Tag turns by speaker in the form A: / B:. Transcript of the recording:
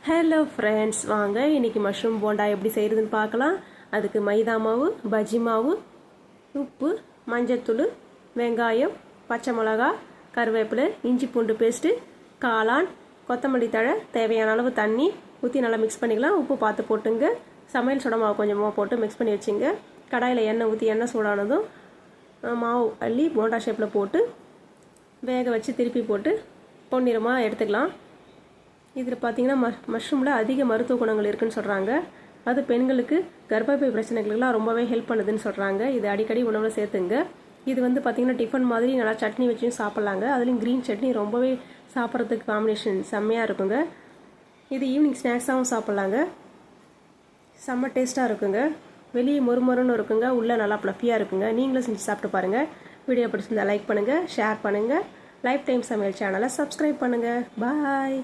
A: Hello friends, வாங்க இன்றைக்கி mushroom bonda எப்படி செய்கிறதுன்னு பார்க்கலாம். அதுக்கு மைதா மாவு, பஜ்ஜி மாவு, உப்பு, மஞ்சத்தூள், வெங்காயம், பச்சை மிளகா, கருவேப்பிலை, இஞ்சி பூண்டு பேஸ்ட்டு, காளான், கொத்தமல்லி தழை, தேவையான அளவு தண்ணி ஊற்றி நல்லா மிக்ஸ் பண்ணிக்கலாம். உப்பு பார்த்து போட்டுங்க. சமையல் சோடா மாவு கொஞ்சமாக போட்டு மிக்ஸ் பண்ணி வச்சுங்க. கடாயில் எண்ணெய் ஊற்றி எண்ணெய் சூடானதும் மாவு அள்ளி போண்டா ஷேப்பில் போட்டு வேக வச்சு திருப்பி போட்டு பொன்னிறமாக எடுத்துக்கலாம். இதில் பார்த்தீங்கன்னா மஷ்ரூமில் அதிக மருத்துவ குணங்கள் இருக்குதுன்னு சொல்கிறாங்க. அது பெண்களுக்கு கர்ப்பப்பை பிரச்சனைகளுக்கெல்லாம் ரொம்பவே ஹெல்ப் பண்ணுதுன்னு சொல்கிறாங்க. இது அடிக்கடி உணவில் சேர்த்துங்க. இது வந்து பார்த்திங்கன்னா டிஃபன் மாதிரி நல்லா சட்னி வச்சும் சாப்பிட்லாங்க. அதுலேயும் க்ரீன் சட்னி ரொம்பவே சாப்பிட்றதுக்கு காம்பினேஷன் செம்மையாக இருக்குங்க. இது ஈவினிங் ஸ்நாக்ஸாகவும் சாப்பிட்லாங்க. செம்ம டேஸ்ட்டாக இருக்குங்க. வெளியே மொறுமொறுன்னு இருக்குங்க, உள்ளே நல்லா ப்ளஃபியாக இருக்குங்க. நீங்களும் செஞ்சு சாப்பிட்டு பாருங்கள். வீடியோ பிடிச்சிருந்தா லைக் பண்ணுங்கள், ஷேர் பண்ணுங்கள். லைஃப் டைம் சமையல் சேனலை சப்ஸ்கிரைப் பண்ணுங்கள். பாய்.